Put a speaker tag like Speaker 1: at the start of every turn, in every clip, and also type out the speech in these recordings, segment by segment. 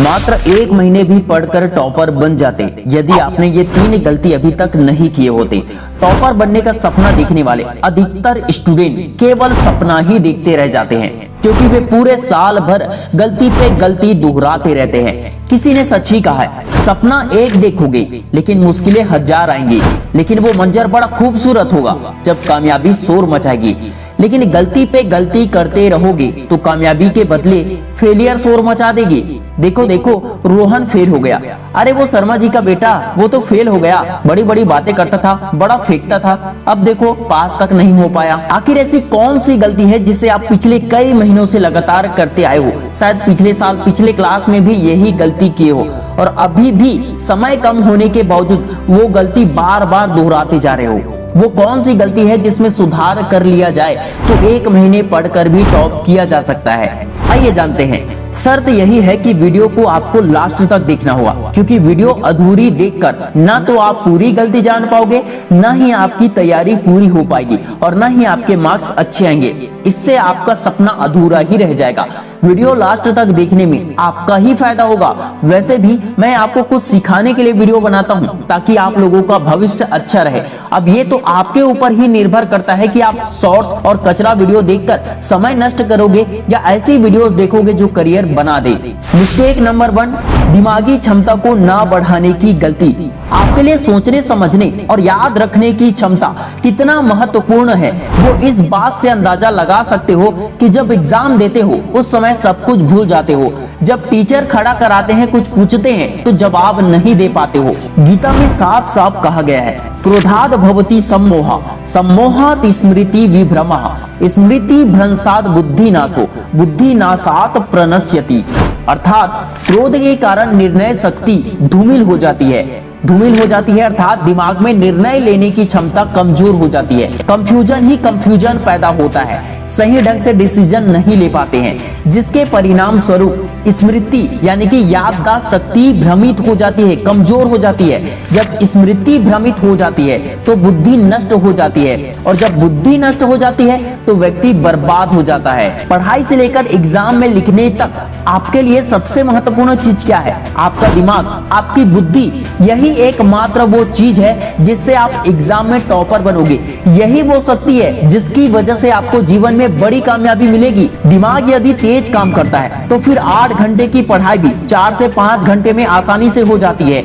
Speaker 1: मात्र 1 महीने भी पढ़कर टॉपर बन जाते यदि आपने ये 3 गलती अभी तक नहीं किए होते। टॉपर बनने का सपना देखने वाले अधिकतर स्टूडेंट केवल सपना ही देखते रह जाते हैं, क्योंकि वे पूरे साल भर गलती पे गलती दोहराते रहते हैं। किसी ने सच ही कहा है, सपना एक देखोगे लेकिन मुश्किलें 1000 आएंगी, लेकिन वो मंजर बड़ा खूबसूरत होगा जब कामयाबी शोर मचाएगी। लेकिन गलती पे गलती करते रहोगे तो कामयाबी के बदले फेलियर शोर मचा देगी। देखो देखो, रोहन फेल हो गया। अरे वो शर्मा जी का बेटा, वो तो फेल हो गया। बड़ी बड़ी बातें करता था, बड़ा फेंकता था, अब देखो पास तक नहीं हो पाया। आखिर ऐसी कौन सी गलती है जिसे आप पिछले कई महीनों से लगातार करते आए हो? शायद पिछले साल पिछले क्लास में भी यही गलती किए हो और अभी भी समय कम होने के बावजूद वो गलती बार बार दोहराते जा रहे हो। वो कौन सी गलती है जिसमें सुधार कर लिया जाए तो 1 महीने पढ़कर भी टॉप किया जा सकता है? आइए जानते हैं। शर्त यही है कि वीडियो को आपको लास्ट तक देखना होगा, क्योंकि वीडियो अधूरी देखकर ना तो आप पूरी गलती जान पाओगे, ना ही आपकी तैयारी पूरी हो पाएगी और ना ही आपके मार्क्स अच्छे आएंगे। इससे आपका सपना अधूरा ही रह जाएगा। वीडियो लास्ट तक देखने में आपका ही फायदा होगा। वैसे भी मैं आपको कुछ सिखाने के लिए वीडियो बनाता हूं ताकि आप लोगों का भविष्य अच्छा रहे। अब ये तो आपके ऊपर ही निर्भर करता है कि आप शॉर्ट्स और कचरा वीडियो देखकर समय नष्ट करोगे या ऐसी वीडियो देखोगे जो करियर बना दे। मिस्टेक नंबर 1, दिमागी क्षमता को ना बढ़ाने की गलती। आपके लिए सोचने समझने और याद रखने की क्षमता कितना महत्वपूर्ण है वो इस बात से अंदाजा लगा सकते हो कि जब एग्जाम देते हो उस समय सब कुछ भूल जाते हो। जब टीचर खड़ा कराते हैं, कुछ पूछते हैं तो जवाब नहीं दे पाते हो। गीता में साफ साफ कहा गया है, क्रोधाद भवति सम्मोहा, सम्मोहात् स्मृति विभ्रमः, स्मृति भ्रंशात् बुद्धि नाशो, बुद्धि नाशात् प्रणश्यति। अर्थात क्रोध के कारण निर्णय शक्ति धूमिल हो जाती है। धूमिल हो जाती है अर्थात दिमाग में निर्णय लेने की क्षमता कमजोर हो जाती है। कंफ्यूजन ही कंफ्यूजन पैदा होता है, सही ढंग से डिसीजन नहीं ले पाते हैं, जिसके परिणाम स्वरूप स्मृति यानी कि याददाश्त शक्ति भ्रमित हो जाती है, कमजोर हो जाती है। जब स्मृति भ्रमित हो जाती है तो बुद्धि नष्ट हो जाती है और जब बुद्धि नष्ट हो जाती है तो व्यक्ति बर्बाद हो जाता है। पढ़ाई से लेकर एग्जाम में लिखने तक आपके लिए सबसे महत्वपूर्ण चीज क्या है? आपका दिमाग, आपकी बुद्धि। यही एकमात्र वो चीज है जिससे आप एग्जाम में टॉपर बनोगे। यही वो शक्ति है जिसकी वजह से आपको जीवन में बड़ी कामयाबी मिलेगी। दिमाग यदि तेज काम करता है तो फिर 8 घंटे की पढ़ाई भी 4 से 5 घंटे में आसानी से हो जाती है।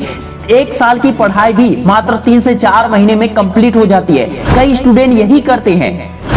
Speaker 1: 1 साल की पढ़ाई भी मात्र 3 से 4 महीने में कंप्लीट हो जाती है। कई स्टूडेंट यही करते हैं,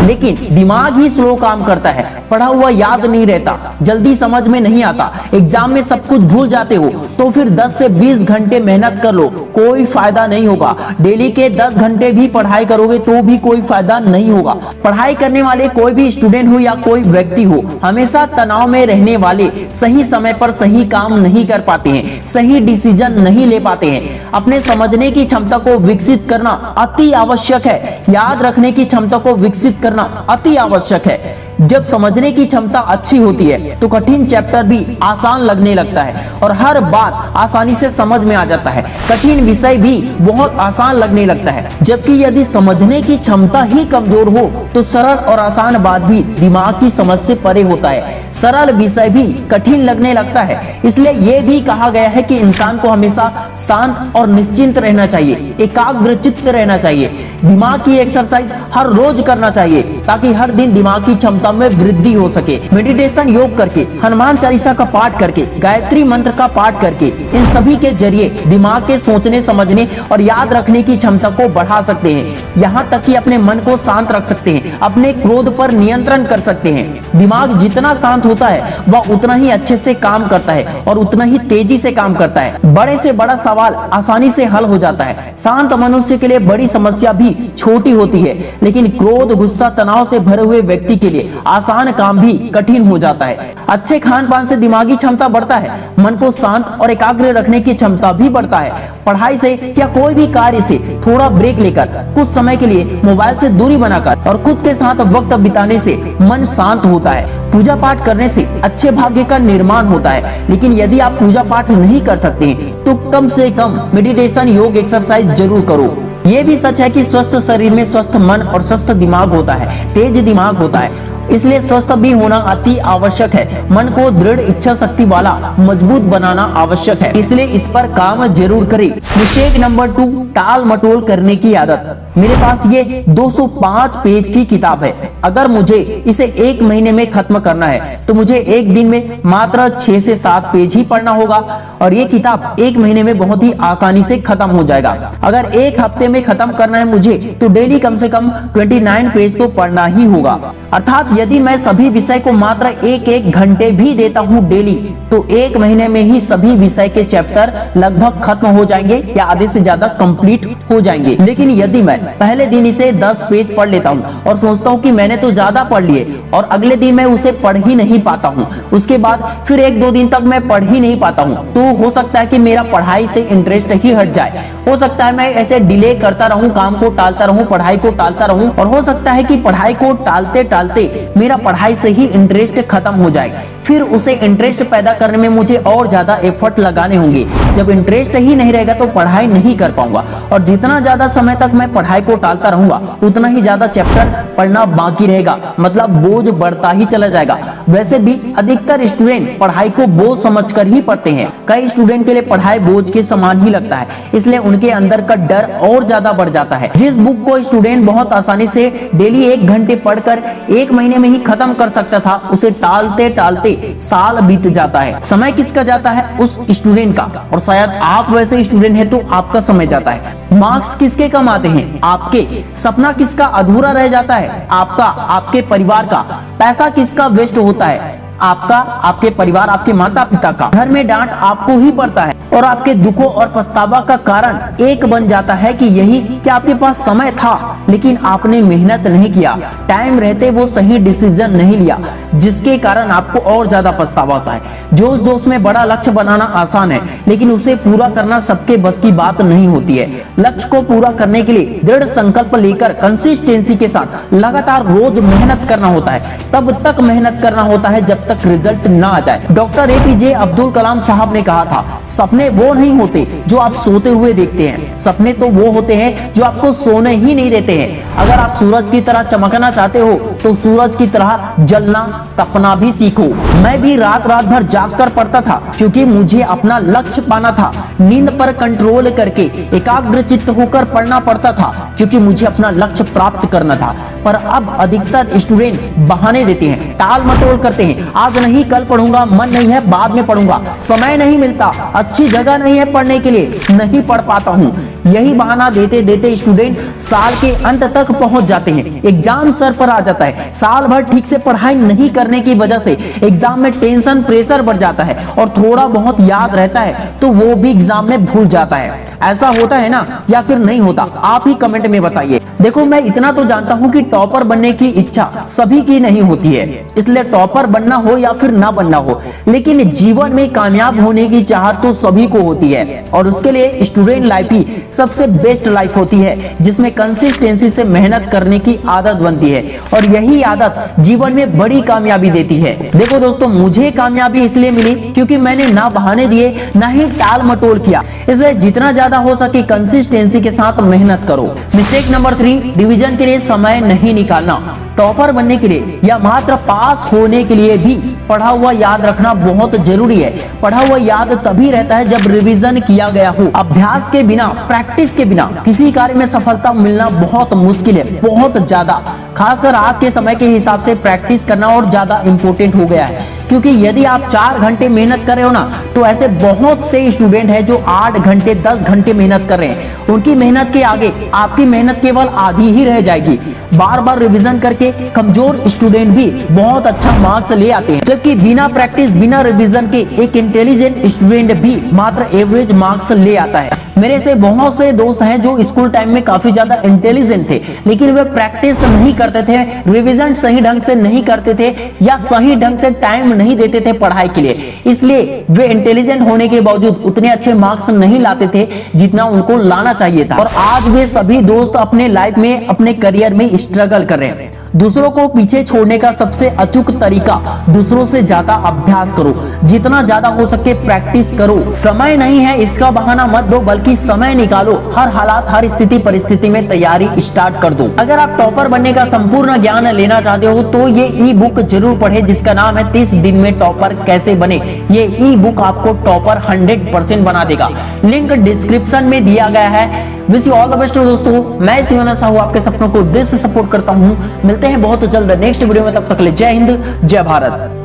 Speaker 1: लेकिन दिमाग ही स्लो काम करता है। पढ़ा हुआ याद नहीं रहता, जल्दी समझ में नहीं आता, एग्जाम में सब कुछ भूल जाते हो। तो फिर 10 से 20 घंटे मेहनत कर लो, कोई फायदा नहीं होगा। डेली के 10 घंटे भी पढ़ाई करोगे तो भी कोई फायदा नहीं होगा। पढ़ाई करने वाले कोई भी स्टूडेंट हो या कोई व्यक्ति हो, हमेशा तनाव में रहने वाले सही समय पर सही काम नहीं कर पाते हैं, सही डिसीजन नहीं ले पाते हैं। अपने समझने की क्षमता को विकसित करना अति आवश्यक है। याद रखने की क्षमता को विकसित करना अति आवश्यक है। जब समझने की क्षमता अच्छी होती है तो कठिन चैप्टर भी आसान लगने लगता है और हर बात आसानी से समझ में आ जाता है। कठिन विषय भी बहुत आसान लगने लगता है। जबकि यदि समझने की क्षमता ही कमजोर हो तो सरल और आसान बात भी दिमाग की समझ से परे होता है। सरल विषय भी कठिन लगने लगता है। इसलिए यह भी कहा गया है कि इंसान को हमेशा शांत और निश्चिंत रहना चाहिए, एकाग्रचित्त रहना चाहिए। दिमाग की एक्सरसाइज हर रोज करना चाहिए ताकि हर दिन दिमाग की क्षमता में वृद्धि हो सके। मेडिटेशन, योग करके, हनुमान चालीसा का पाठ करके, गायत्री मंत्र का पाठ करके, इन सभी के जरिए दिमाग के सोचने समझने और याद रखने की क्षमता को बढ़ा सकते हैं। यहाँ तक कि अपने मन को शांत रख सकते हैं, अपने क्रोध पर नियंत्रण कर सकते हैं। दिमाग जितना शांत होता है वह उतना ही अच्छे से काम करता है और उतना ही तेजी से काम करता है। बड़े से बड़ा सवाल आसानी से हल हो जाता है। शांत मनुष्य के लिए बड़ी समस्या भी छोटी होती है, लेकिन क्रोध, गुस्सा, तनाव से भरे हुए व्यक्ति के लिए आसान काम भी कठिन हो जाता है। अच्छे खान पान से दिमागी क्षमता बढ़ता है, मन को शांत और एकाग्र रखने की क्षमता भी बढ़ता है। पढ़ाई से या कोई भी कार्य से थोड़ा ब्रेक लेकर कुछ समय के लिए मोबाइल से दूरी बनाकर और खुद के साथ वक्त बिताने से मन शांत होता है। पूजा पाठ करने से अच्छे भाग्य का निर्माण होता है। लेकिन यदि आप पूजा पाठ नहीं कर सकते हैं तो कम से कम मेडिटेशन, योग, एक्सरसाइज जरूर करो। ये भी सच है कि स्वस्थ शरीर में स्वस्थ मन और स्वस्थ दिमाग होता है, तेज दिमाग होता है। इसलिए स्वस्थ भी होना अति आवश्यक है। मन को दृढ़ इच्छा शक्ति वाला मजबूत बनाना आवश्यक है, इसलिए इस पर काम जरूर करें। मिस्टेक नंबर 2, टाल मटोल करने की आदत। मेरे पास ये 205 पेज की किताब है। अगर मुझे इसे 1 महीने में खत्म करना है तो मुझे एक दिन में मात्र 6 से 7 पेज ही पढ़ना होगा और ये किताब 1 महीने में बहुत ही आसानी से खत्म हो जाएगा। अगर 1 हफ्ते में खत्म करना है मुझे तो डेली कम से कम 29 पेज तो पढ़ना ही होगा। अर्थात यदि मैं सभी विषय को मात्र 1-1 घंटे भी देता हूँ डेली तो 1 महीने में ही सभी विषय के चैप्टर लगभग खत्म हो जाएंगे या आधे से ज्यादा कंप्लीट हो जाएंगे। लेकिन यदि मैं पहले दिन इसे 10 पेज पढ़ लेता हूँ और सोचता हूँ कि मैंने तो ज्यादा पढ़ लिए और अगले दिन मैं उसे पढ़ ही नहीं पाता हूँ, उसके बाद फिर 1-2 दिन तक मैं पढ़ ही नहीं पाता हूँ, तो हो सकता है कि मेरा पढ़ाई से इंटरेस्ट ही हट जाए। हो सकता है मैं ऐसे डिले करता रहूं, काम को टालता रहूं, पढ़ाई को टालता रहूं और हो सकता है कि पढ़ाई को टालते टालते मेरा पढ़ाई से ही इंटरेस्ट खत्म हो जाए। फिर उसे इंटरेस्ट पैदा करने में मुझे और ज्यादा एफर्ट लगाने होंगे। जब इंटरेस्ट ही नहीं रहेगा तो पढ़ाई नहीं कर पाऊंगा और जितना ज्यादा समय तक मैं पढ़ाई को टालता रहूंगा उतना ही ज्यादा चैप्टर पढ़ना बाकी रहेगा, मतलब बोझ बढ़ता ही चला जाएगा। वैसे भी अधिकतर स्टूडेंट पढ़ाई को बोझ समझकर ही पढ़ते हैं। कई स्टूडेंट के लिए पढ़ाई बोझ के समान ही लगता है, इसलिए उनके अंदर का डर और ज्यादा बढ़ जाता है। जिस बुक को स्टूडेंट बहुत आसानी से डेली 1 घंटे पढ़कर 1 महीने में ही खत्म कर सकता था, उसे टालते टालते साल बीत जाता है। समय किसका जाता है? उस स्टूडेंट का। और शायद आप वैसे स्टूडेंट हैं तो आपका समय जाता है। मार्क्स किसके कम आते हैं? आपके। सपना किसका अधूरा रह जाता है? आपका, आपके परिवार का। पैसा किसका वेस्ट होता है? आपका, आपके परिवार, आपके माता पिता का। घर में डांट आपको ही पड़ता है और आपके दुखों और पछतावा का कारण एक बन जाता है कि यही कि आपके पास समय था लेकिन आपने मेहनत नहीं किया, टाइम रहते वो सही डिसीजन नहीं लिया, जिसके कारण आपको और ज्यादा पछतावा होता है। जोश जोश में बड़ा लक्ष्य बनाना आसान है लेकिन उसे पूरा करना सबके बस की बात नहीं होती है। लक्ष्य को पूरा करने के लिए दृढ़ संकल्प लेकर कंसिस्टेंसी के साथ लगातार रोज मेहनत करना होता है। तब तक मेहनत करना होता है जब तक रिजल्ट ना आ जाए। डॉक्टर APJ अब्दुल कलाम साहब ने कहा था, सपने वो नहीं होते जो आप सोते हुए देखते हैं, सपने तो वो होते हैं जो आपको सोने ही नहीं देते हैं। अगर आप सूरज की तरह चमकना चाहते हो तो सूरज की तरह जलना तपना भी सीखो। मैं भी रात रात भर जाग कर पढ़ता था क्योंकि मुझे अपना लक्ष्य पाना था। नींद पर कंट्रोल करके एकाग्र चित्त होकर पढ़ना पड़ता था क्योंकि मुझे अपना लक्ष्य प्राप्त करना था। पर अब अधिकतर स्टूडेंट बहाने देते हैं, टाल मटोल करते हैं। आज नहीं, कल पढ़ूंगा, मन नहीं है, बाद में पढ़ूंगा, समय नहीं मिलता, अच्छी जगह नहीं है पढ़ने के लिए, नहीं पढ़ पाता हूँ। यही बहाना देते देते स्टूडेंट साल के अंत तक पहुंच जाते हैं। एग्जाम सर पर आ जाता है। साल भर ठीक से पढ़ाई नहीं करने की वजह से एग्जाम में टेंशन, प्रेशर बढ़ जाता है और थोड़ा बहुत याद रहता है तो वो भी एग्जाम में भूल जाता है। ऐसा होता है ना, या फिर नहीं होता? आप ही कमेंट में बताइए। देखो, मैं इतना तो जानता हूँ कि टॉपर बनने की इच्छा सभी की नहीं होती है, इसलिए टॉपर बनना हो या फिर ना बनना हो, लेकिन जीवन में कामयाब होने की चाहत तो सभी को होती है और उसके लिए स्टूडेंट लाइफ ही सबसे बेस्ट लाइफ होती है जिसमें कंसिस्टेंसी से मेहनत करने की आदत बनती है और यही आदत जीवन में बड़ी कामयाबी देती है। देखो दोस्तों, मुझे कामयाबी इसलिए मिली क्योंकि मैंने ना बहाने दिए ना ही टाल मटोल किया, इसलिए जितना ज्यादा हो सके कंसिस्टेंसी के साथ मेहनत करो। मिस्टेक नंबर 3, रिवीजन के लिए समय नहीं निकालना। टॉपर बनने के लिए या मात्र पास होने के लिए भी पढ़ा हुआ याद रखना बहुत जरूरी है। पढ़ा हुआ याद तभी रहता है जब रिवीजन किया गया हो। अभ्यास के बिना, प्रैक्टिस के बिना किसी कार्य में सफलता मिलना बहुत मुश्किल है, बहुत ज्यादा। खासकर आज के समय के हिसाब से प्रैक्टिस करना और ज्यादा इंपॉर्टेंट हो गया है, क्योंकि यदि आप 4 घंटे मेहनत कर रहे हो ना तो ऐसे बहुत से स्टूडेंट हैं जो 8 घंटे 10 घंटे मेहनत कर रहे हैं। उनकी मेहनत के आगे आपकी मेहनत केवल आधी ही रह जाएगी। बार बार रिवीजन करके कमजोर स्टूडेंट भी बहुत अच्छा मार्क्स ले आते हैं, जबकि बिना प्रैक्टिस, बिना रिवीजन के एक इंटेलिजेंट स्टूडेंट भी मात्र एवरेज मार्क्स ले आता है। मेरे से बहुत से दोस्त हैं जो स्कूल टाइम में काफी ज्यादा इंटेलिजेंट थे लेकिन वे प्रैक्टिस नहीं करते थे, रिवीजन सही ढंग से नहीं करते थे या सही ढंग से टाइम नहीं देते थे पढ़ाई के लिए। इसलिए वे इंटेलिजेंट होने के बावजूद उतने अच्छे मार्क्स नहीं लाते थे जितना उनको लाना चाहिए था। और आज वे सभी दोस्त अपने लाइफ में, अपने करियर में स्ट्रगल कर रहे हैं। दूसरों को पीछे छोड़ने का सबसे अचूक तरीका दूसरों से ज्यादा अभ्यास करो, जितना ज्यादा हो सके प्रैक्टिस करो। समय नहीं है इसका बहाना मत दो, बल्कि समय निकालो। हर हालात, हर स्थिति परिस्थिति में तैयारी स्टार्ट कर दो। अगर आप टॉपर बनने का संपूर्ण ज्ञान लेना चाहते हो तो ये ई बुक जरूर पढ़े, जिसका नाम है 30 दिन में टॉपर कैसे बने। ये ई बुक आपको टॉपर 100% बना देगा। लिंक डिस्क्रिप्शन में दिया गया है। Wish you all the best दोस्तों। मैं सिमोना साहू आपके सपनों को दिल से सपोर्ट करता हूं। मिलते हैं बहुत जल्द नेक्स्ट वीडियो में, तब तक के लिए जय हिंद, जय भारत।